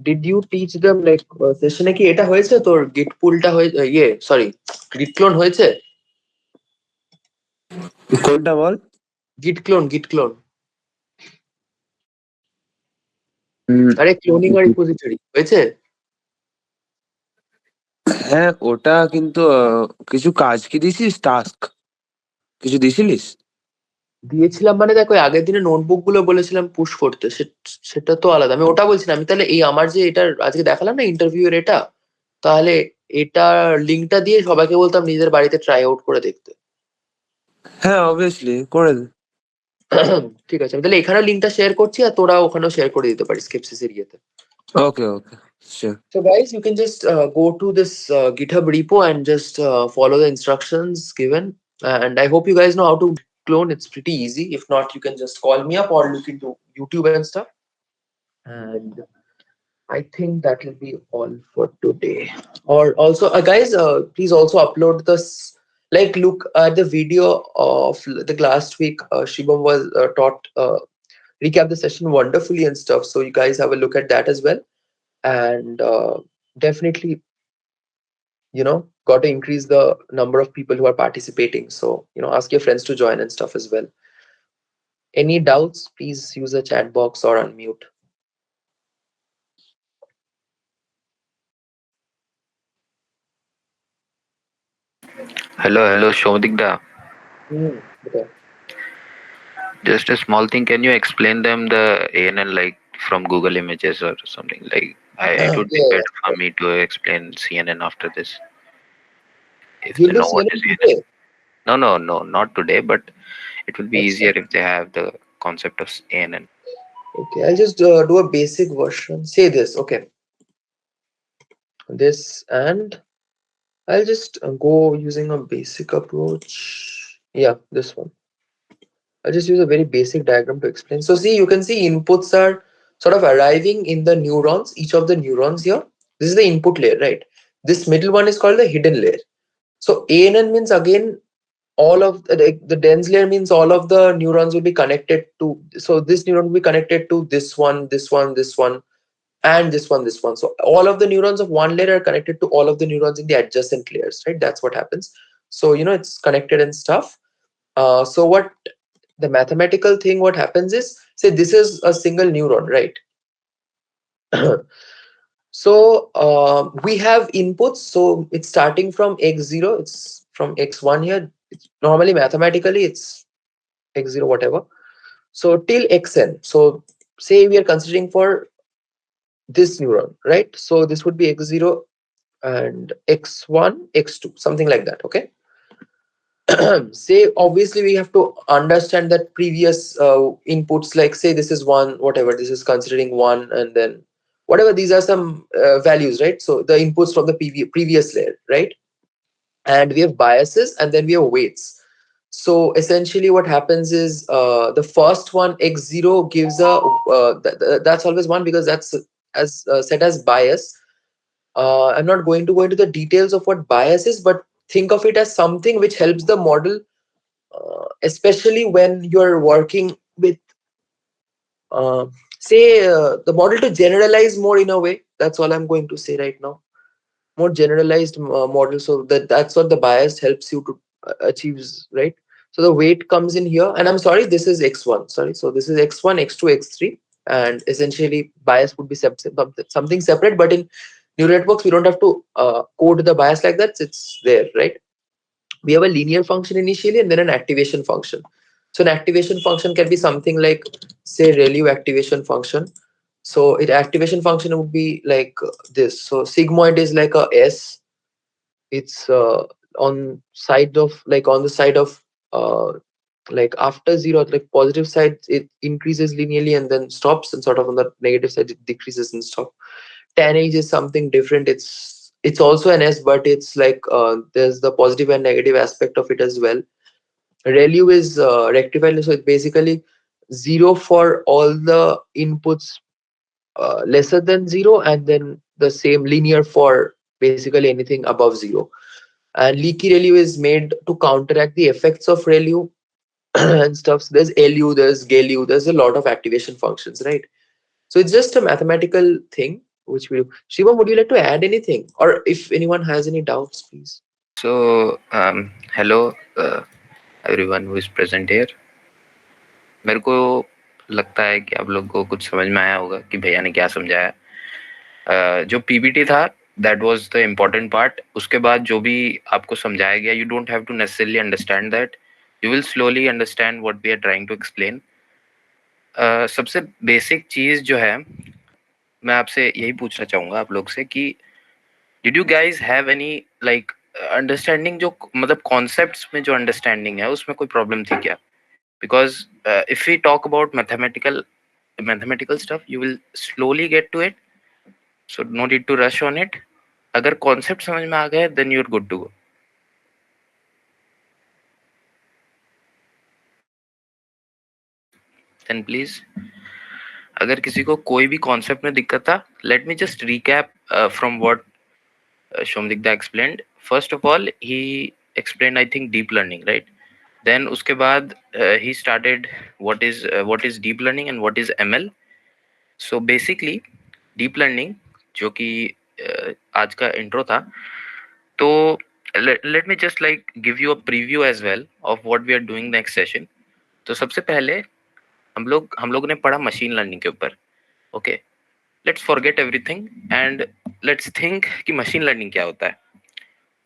did you teach them like সেশনে কি এটা হয়েছে তোর গিট পুলটা হয়ে sorry গিট clone হয়েছে? কোনটা বল? গিট ক্লোন উম, আরে ক্লোনিং আর রিপোজিটরি হয়েছে? হ্যাঁ, ওটা কিন্তু কিছু কাজ কি দিছিস? টাস্ক কিছু দিছিলিস? দিয়েছিলাম মানে দেখো, ওই আগের দিনে নোটবুক গুলো বলেছিলাম পুশ করতে, সেটা তো আলাদা। আমি ওটা বলছি না। আমি তাহলে এই আমার যে এটা আজকে দেখালাম না ইন্টারভিউ এর, এটা তাহলে এটার লিঙ্কটা দিয়ে সবাইকে বলতাম নিজের বাড়িতে ট্রাই আউট করে দেখতে। হ্যাঁ, অবভিয়াসলি করে দে। ঠিক আছে, আমি তাহলে এখানে লিঙ্কটা শেয়ার করছি আর তোরা ওখানেও শেয়ার করে দিতে পারিস স্কেপসিস এর ইয়েতে। ওকে, ওকে, sure. So guys, you can just go to this GitHub repo and just follow the instructions given. And I hope you guys know how to clone. It's pretty easy. If not, you can just call me up or look into YouTube and stuff. And I think that will be all for today. Or also, guys, please also upload this. Like, look at the video of the last week. Shibam was taught recap the session wonderfully and stuff. So you guys have a look at that as well. and definitely, got to increase the number of people who are participating. So, ask your friends to join and stuff as well. Any doubts, please use a chat box or unmute. Hello, Shodigda. Okay. Just a small thing. Can you explain them the ANN like from Google Images or something? Like, it Yeah, would be yeah, better for sure. me to explain CNN after this, if You'll they do know what CNN is ANN. today. No, not today, but it will be Next easier time. if they have the concept of ANN. Okay, I'll just do a basic version. Say this, okay. This, and I'll just go using a basic approach. Yeah, this one. I'll just use a very basic diagram to explain. So see, you can see inputs are sort of arriving in the neurons, each of the neurons here. This is the input layer, right? This middle one is called the hidden layer. So ANN means again all of the dense layer means all of the neurons will be connected to. So this neuron will be connected to this one, this one, this one, and this one, this one. So all of the neurons of one layer are connected to all of the neurons in the adjacent layers, right? That's what happens. So it's connected and stuff. So what the mathematical thing, what happens is, say this is a single neuron, right? So we have inputs. So it's starting from x0. It's from x1 here. It's normally mathematically it's x0 whatever. So till xn. So say we are considering for this neuron, right? So this would be x0 and x1, x2, something like that. Okay. Say obviously we have to understand that previous inputs, like say this is one, whatever, this is considering one, and then whatever, these are some values, right? So the inputs from the previous layer, right? And we have biases, and then we have weights. So essentially what happens is the first one, x0, gives a that's always one, because that's as set as bias. I'm not going to go into the details of what bias is, but think of it as something which helps the model, especially when you're working with, uh, say, the model to generalize more in a way. That's all I'm going to say right now. More generalized model, so that's what the bias helps you to achieves, right? So the weight comes in here, and I'm sorry, this is x1. Sorry, so this is x1, x2, x3, and essentially bias would be something separate. But in neural networks, we don't have to code the bias like that. It's there, right? We have a linear function initially and then an activation function. So an activation function can be something like, say, ReLU activation function. So it activation function would be like this. So sigmoid is like a S. It's on the side of uh, like after zero, like positive side, it increases linearly and then stops, and sort of on the negative side, it decreases and stops. Tan age is something different. It's also an S, but it's like there's the positive and negative aspect of it as well. ReLU is rectified, so it's basically zero for all the inputs lesser than zero, and then the same linear for basically anything above zero. And leaky ReLU is made to counteract the effects of ReLU and stuff. So there's LU, there's GALU, there's a lot of activation functions, right? So it's just a mathematical thing which we do. Shiva, would you like to add anything? Or if anyone has any doubts, please. So, hello, everyone who is present here. मेरे को लगता है कि आप लोग को कुछ समझ में आया होगा कि भैया ने क्या समझाया. जो पीपीटी था, that was the important part. उसके बाद जो भी आपको समझाया गया, you don't have to necessarily understand that. You will slowly understand what we are trying to explain. सबसे बेसिक चीज जो है, मैं आपसे यही पूछना चाहूंगा आप लोग से कि did you guys have any like understanding, जो मतलब कॉन्सेप्ट्स में जो अंडरस्टैंडिंग है उसमें कोई प्रॉब्लम थी क्या? Because if we talk about mathematical stuff, you will slowly get to it, so no need to rush on it. अगर concept समझ में आ गए, then you're good to go. Then please, अगर किसी को कोई भी concept में दिक्कत था, let me just recap from what Shomdikda explained. First of all, he explained, I think, deep learning, right? Then उसके बाद he started what is deep learning and what is ML. So basically, deep learning जो कि आज का intro था। तो let me just like give you a preview as well of what we are doing next session. तो सबसे पहले हम लोग ने पढ़ा मशीन लर्निंग के ऊपर। Okay, let's forget everything and let's think कि मशीन लर्निंग क्या होता है।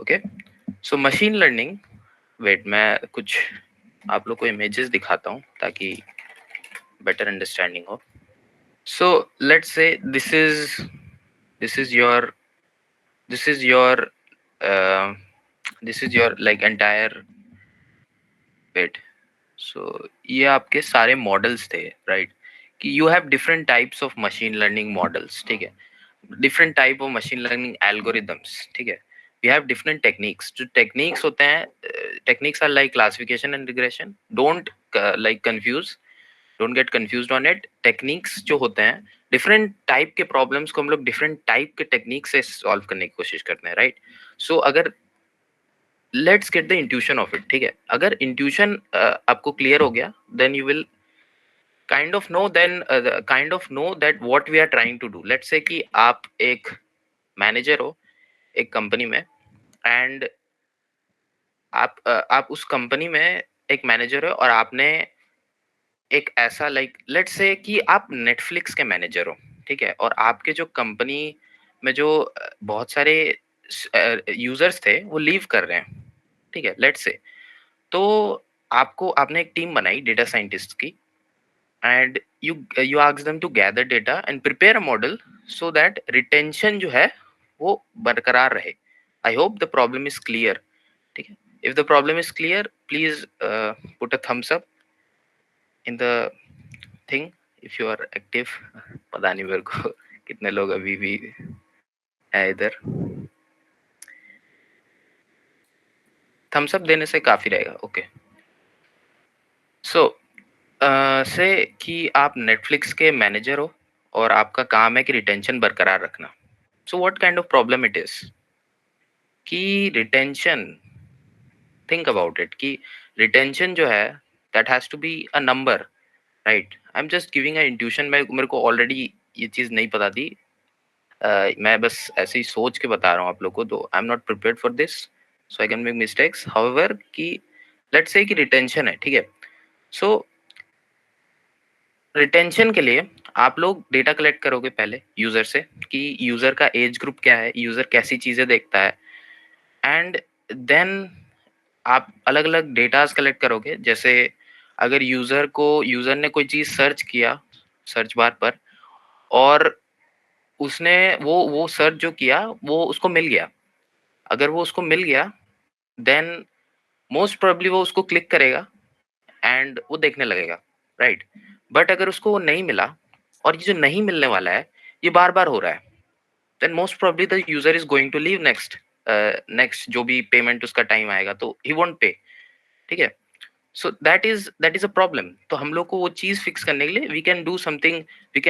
Okay, so machine learning, wait मैं कुछ आप लोग को इमेजेस दिखाता हूँ ताकि बेटर अंडरस्टैंडिंग हो। सो लेट्स से this is your this is your uh, this is your like entire bit. So ये आपके सारे मॉडल्स थे, राइट? कि you have different types of machine learning models, ठीक है, different type of machine learning algorithms, ठीक है। We have different techniques. जो टेक्निक्स होते हैं, techniques are like classification and regression. Don't like confuse, don't get confused on it. Techniques जो होते हैं, डिफरेंट टाइप के प्रॉब्लम्स को हम लोग डिफरेंट टाइप के टेक्निक से सॉल्व करने की कोशिश करते हैं, राइट? सो अगर let's get the intuition of it, ठीक है। अगर इंट्यूशन आपको क्लियर हो गया, then you will kind of know that what we are trying to do. Let's say कि आप एक मैनेजर हो एक कंपनी में, एंड आप उस कंपनी में एक मैनेजर हो, और आपने एक ऐसा लाइक लेट्स से कि आप नेटफ्लिक्स के मैनेजर हो, ठीक है, और आपके जो कंपनी में जो बहुत सारे यूजर्स थे वो लीव कर रहे हैं, ठीक है, लेट्स से। तो आपने एक टीम बनाई डेटा साइंटिस्ट की, and you ask them to gather data and prepare a model so that retention जो है वो बरकरार रहे। I hope the problem is clear, ठीक है। If the problem is clear, please put a thumbs up in the thing if you are active. पता नहीं मेरे को कितने लोग अभी भी है इधर। थम्स अप देने से काफी रहेगा। ओके, सो से कि आप नेटफ्लिक्स के मैनेजर हो और आपका काम है कि रिटेंशन बरकरार रखना। So what kind of problem it is कि रिटेंशन, थिंक अबाउट इट, कि रिटेंशन जो है that has to be a number, right? I am just giving a intuition. मेरे को ऑलरेडी ये चीज नहीं पता थी। मैं बस ऐसे ही सोच के बता रहा हूँ आप लोग को, तो I am not prepared for this, so I can make mistakes. However कि लेट्स से कि रिटेंशन है, ठीक है। सो रिटेंशन के लिए आप लोग डेटा कलेक्ट करोगे पहले यूजर से, कि यूजर का एज ग्रुप क्या है, यूजर कैसी चीजें देखता है, एंड देन आप अलग अलग डेटास कलेक्ट करोगे। जैसे अगर यूजर ने कोई चीज सर्च किया सर्च बार पर, और उसने वो सर्च जो किया वो उसको मिल गया, अगर वो उसको मिल गया, देन मोस्ट प्रोबेबली वो उसको क्लिक करेगा एंड वो देखने लगेगा, राइट? बट अगर उसको वो नहीं मिला, और ये जो नहीं मिलने वाला है ये बार बार हो रहा है, then most probably the user is going to leave next जो भी पेमेंट उसका टाइम आएगा तो ही वोंट पे, ठीक है। सो दैट इज अ प्रॉब्लम। तो हम लोग को वो चीज फिक्स करने के लिए we can do something, we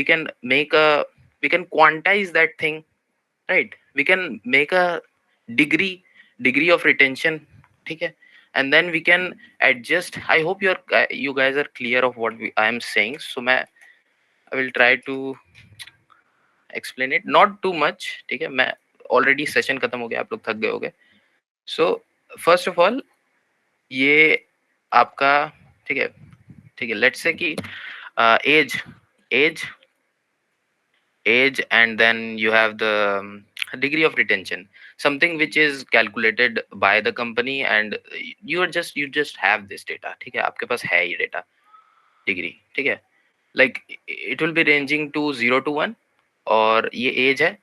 can make a we can quantise that thing, right? We can make a degree degree of retention, ठीक है, and then we can adjust. I hope you guys are clear of what I am saying. So मैं I will try to explain it, not too much, ठीक है। मैं already session खत्म हो गया, आप लोग थक गए होगे। सो फर्स्ट ऑफ ऑल ये आपका, ठीक है, ठीक है, लेट्स से कि age age age, and then you have the degree of retention, something which is calculated by the company, and you just have this data, ठीक है, आपके पास है ये डेटा, डिग्री, ठीक है। Like it will be ranging to 0 to 1, और ये as है,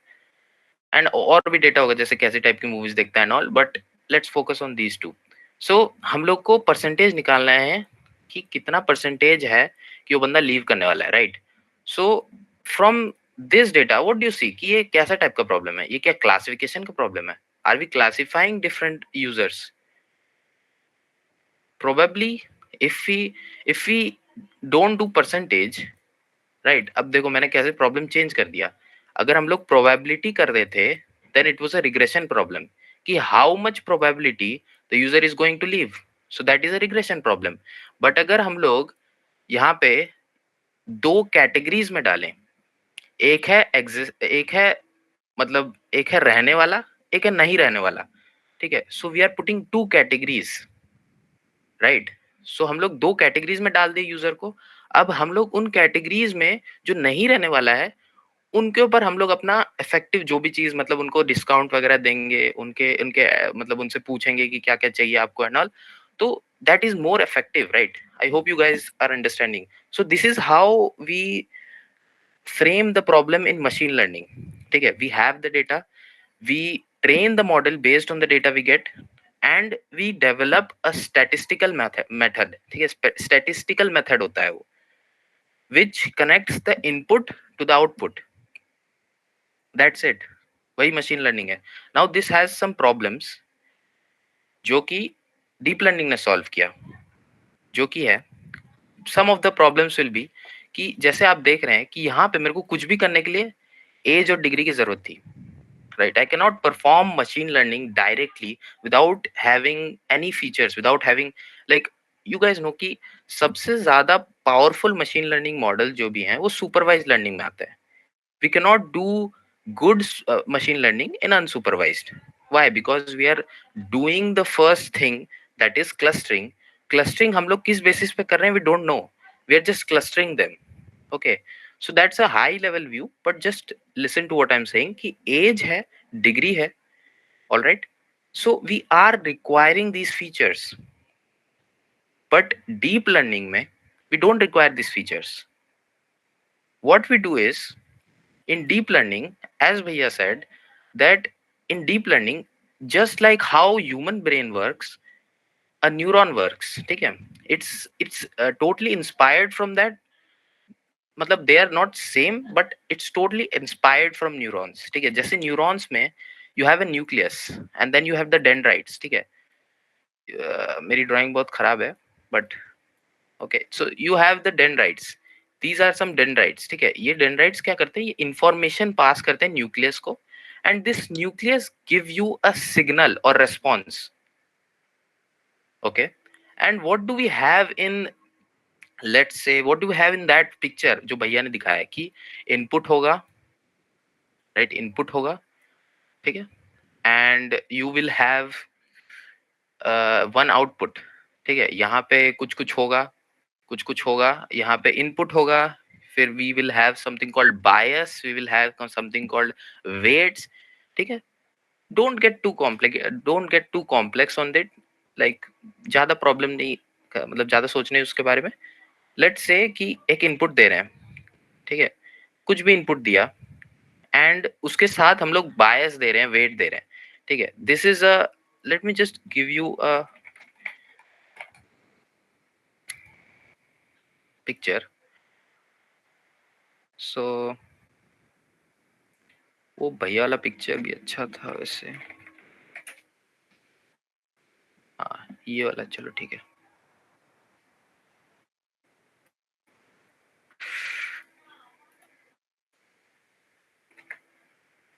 एंड और भी डेटा होगा जैसे कैसे टाइप की मूवीज देखता है and all, but let's focus on these two. So हम लोग को परसेंटेज निकालना है कि कितना परसेंटेज है कि वो बंदा लीव करने वाला है, right? So from this data what do you see कि ये कैसा टाइप का प्रॉब्लम है, ये क्या क्लासिफिकेशन का प्रॉब्लम है? Are we classifying different users? Probably if we don't do percentage, right? अब देखो मैंने कैसे प्रॉब्लम चेंज कर दिया। अगर हम लोग प्रोबेबिलिटी कर रहे थे, then it was a regression problem, कि how much probability the user is going to leave, so that is a regression problem. But अगर हम लोग यहाँ पे दो कैटेगरीज में डालें, एक है मतलब एक है रहने वाला, एक है नहीं रहने वाला, ठीक है। So we are putting two categories, right. So हम लोग दो कैटेगरीज में डाल दिए यूजर को। अब हम लोग उन कैटेगरीज में जो नहीं रहने वाला है उनके ऊपर हम लोग अपना इफेक्टिव जो भी चीज, मतलब उनको डिस्काउंट वगैरह देंगे, उनके उनके मतलब उनसे पूछेंगे कि क्या क्या चाहिए आपको एंड ऑल। तो that is more effective, right. I hope you guys are understanding. So this is how we frame the problem in machine learning, ठीक है। we have the data, we train the model based on the data we get, and we develop a statistical method, ठीक है। statistical method होता है वो, which connects the input to the output, that's it। वही machine learning है। now this has some problems जो कि deep learning ने solve किया, जो कि है some of the problems will be कि जैसे आप देख रहे हैं कि यहाँ पे मेरे को कुछ भी करने के लिए एज और डिग्री की जरूरत थी, right? I cannot perform machine learning directly without having any features, without having like you guys know कि सबसे ज्यादा पावरफुल मशीन लर्निंग मॉडल जो भी हैं वो सुपरवाइज लर्निंग में आते हैं। we cannot do good machine learning in unsupervised। why? because we are doing the first thing, that is clustering। clustering हम लोग किस बेसिस पे कर रहे हैं we don't know, we are just clustering them, okay। so that's a high level view, but just listen to what I'm saying कि age है, degree है, all right। so we are requiring these features, but deep learning में we don't require these features। what we do is in deep learning, as Bhaiya said, that in deep learning, just like how human brain works, a neuron works, ठीक है। it's totally inspired from that, मतलब they are not same but it's totally inspired from neurons, ठीक है। जैसे neurons में you have a nucleus and then you have the dendrites, ठीक है। मेरी ड्राइंग बहुत खराब है but okay, so you have the dendrites, these are some dendrites, ठीक है। ये dendrites क्या करते हैं, ये information pass करते हैं न्यूक्लियस को, and this nucleus give you a signal or response, okay। and what do we have in, let's say what do we have in that picture जो भैया ने दिखाया कि input होगा, right, input होगा, ठीक है, and you will have one output, ठीक है। यहाँ पे कुछ कुछ होगा, कुछ कुछ होगा, यहाँ पे इनपुट होगा, फिर we will have something called bias, we will have something called weights, ठीक है। Don't get too complex on that, like ज्यादा प्रॉब्लम नहीं, मतलब ज्यादा सोचने नहीं उसके बारे में। लेट्स से कि एक इनपुट दे रहे हैं, ठीक है, कुछ भी इनपुट दिया, एंड उसके साथ हम लोग बायस दे रहे हैं, वेट दे रहे हैं, ठीक है। This is a, let me just give you a picture. So वो भैया वाला पिक्चर भी अच्छा था वैसे, हाँ ये वाला, चलो ठीक है।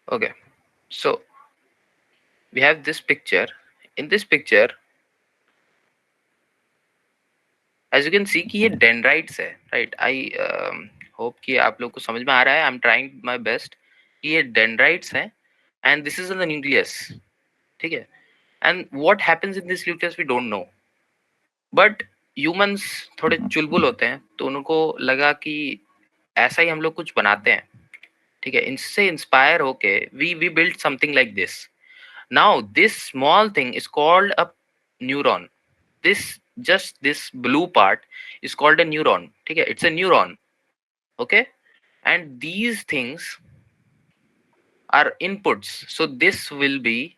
Okay, so we have this picture. In this picture, as you can see कि ये dendrites है, right? I hope कि आप लोग को समझ में आ रहा है। I'm trying my best कि ये dendrites हैं, and this is in the nucleus, ठीक है। And what happens in this nucleus we don't know, but humans थोड़े चुलबुल होते हैं, तो उनको लगा कि ऐसा ही हम लोग कुछ बनाते हैं, ठीक है। इनसे इंस्पायर होके we built something like this। Now this small thing is called a neuron। This just this blue part is called a neuron, ठीक है, it's a neuron, okay। and these things are inputs, so this will be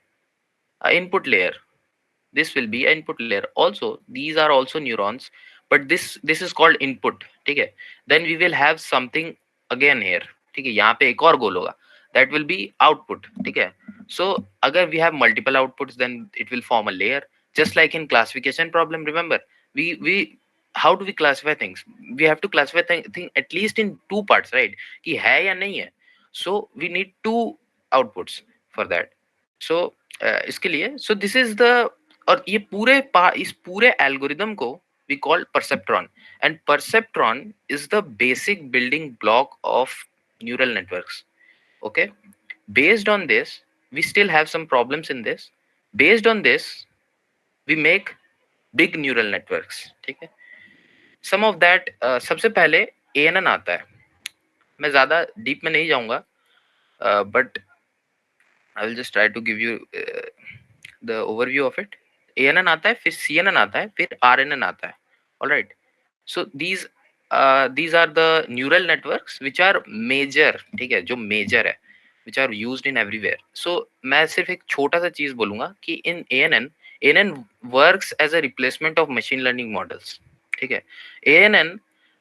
a input layer, this will be an input layer also, these are also neurons, but this is called input, ठीक है। then we will have something again here, ठीक है, यहाँ पे एक और गोल होगा, that will be output, ठीक है। so अगर we have multiple outputs then it will form a layer, just like in classification problem, remember we how do we classify things, we have to classify thing at least in two parts, right, कि है या नहीं है। so we need two outputs for that। so इसके लिए so this is the, और ये इस पूरे एल्गोरिदम को we call perceptron, and perceptron is the basic building block of neural networks. Okay, based on this, we still have some problems in this. Based on this, we make big neural networks. ठीक है, some of that सबसे पहले ANN आता है. मैं ज़्यादा deep में नहीं जाऊंगा, but I will just try to give you the overview of it. ANN आता है, फिर CNN आता है, फिर RNN आता है. All right. So these are the neural networks which are major. ठीक है, जो major है, which are used in everywhere. So मैं सिर्फ एक छोटा सा चीज बोलूंगा कि in ANN works as a replacement of machine learning models. ठीक है, ANN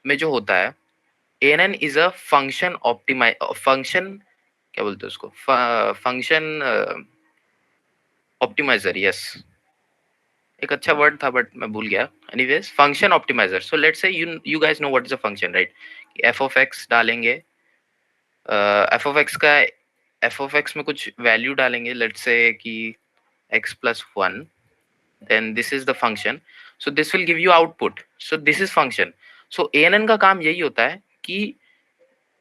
में जो होता है, ANN is a function क्या बोलते हैं उसको, फंक्शन ऑप्टिमाइजर. यस, एक अच्छा वर्ड था बट मैं भूल गया. Anyways, function optimiser. So let's say you guys know what is a function, right? F of X डालेंगे, एफ ऑफ एक्स का एफ ऑफ एक्स में कुछ वैल्यू डालेंगे, लेट्स से कि x plus 1, then this is the function. So this will give you output. So this is function. So ANN का काम यही होता है कि,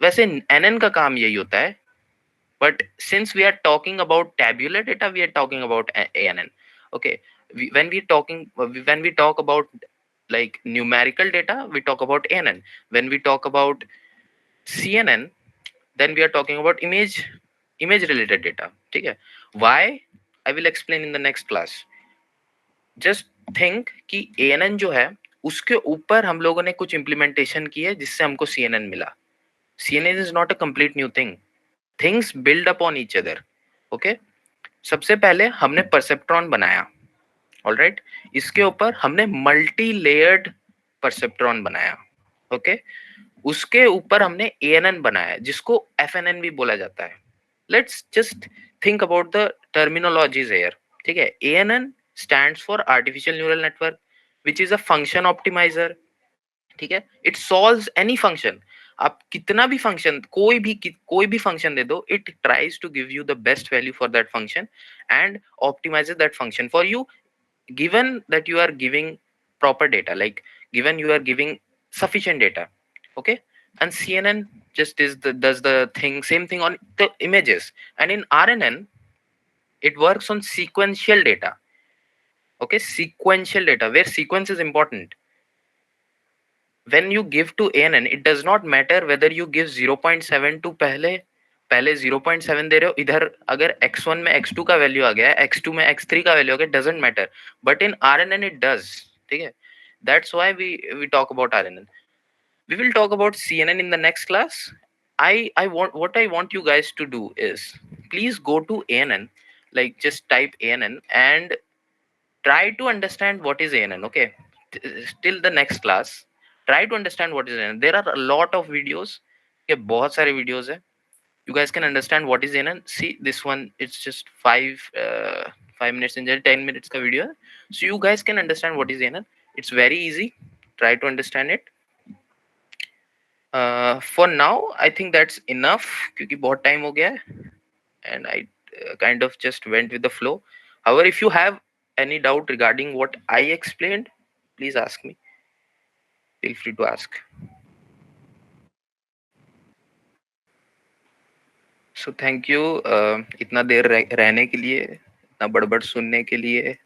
वैसे NN का काम यही होता है, but since we are talking about tabular data, we are talking about ANN. Okay, when we talk about like numerical data, we talk about ANN. When we talk about CNN, then we are talking about image related data. ठीक है, why I will explain in the next class. Just think कि ANN जो है उसके ऊपर हम लोगों ने कुछ implementation की है जिससे हमको CNN मिला. CNN is not a complete new thing. Things build upon each other. Okay, सबसे पहले हमने परसेप्ट्रॉन बनाया. ऑलराइट, इसके ऊपर हमने मल्टी लेयर्ड परसेप्ट्रॉन बनाया. ओके, उसके ऊपर हमने ANN बनाया जिसको FNN भी बोला जाता है. Let's just think about the terminologies here. ठीक है, ANN stands for artificial neural network which is a function optimizer. ठीक है, इट सॉल्व्स एनी फंक्शन. आप कितना भी फंक्शन, कोई भी फंक्शन दे दो, it tries to give you the best value for that function and optimizes that function for you, given that you are giving proper data, like given you are giving sufficient data. Okay, and CNN just does the same thing on the images, and in RNN it works on sequential data. Okay, sequential data where sequence is important. When you give to ANN, it does not matter whether you give 0.7 to पहले 0.7 दे रहे हो, इधर अगर x1 में x2 का value आ गया, x2 में x3 का वैल्यू आ गया, doesn't matter, but in RNN it does. ठीक है, that's why we talk about RNN. We will talk about CNN in the next class. I want you guys to do is please go to ANN, like just type ANN and try to understand what is ANN. Okay, till the next class, try to understand what is ANN. There are a lot of videos. Okay, बहुत सारे videos है. You guys can understand what is ANN. See this one, it's just 5 minutes in 10 minutes का video. So you guys can understand what is ANN. It's very easy. Try to understand it. For now, I think that's enough क्योंकि बहुत time हो गया है, and I kind of just went with the flow. However, if you have any doubt regarding what I explained, please ask me. Feel free to ask. So thank you इतना देर रहने के लिए, इतना बड़बड़ सुनने के लिए.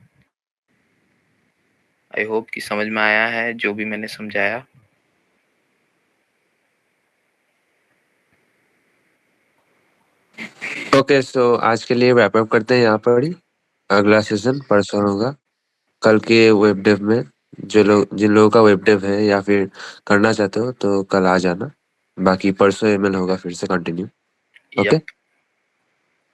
आई होप कि समझ में आया है जो भी मैंने समझाया. ओके, सो आज के लिए रैप अप करते हैं यहाँ पर ही. अगला सेशन परसों होगा. कल के वेब डेव में जिन लोगों का वेब डेव है या फिर करना चाहते हो तो कल आ जाना. बाकी परसों एमएल होगा फिर से कंटिन्यू. ओके. Yep.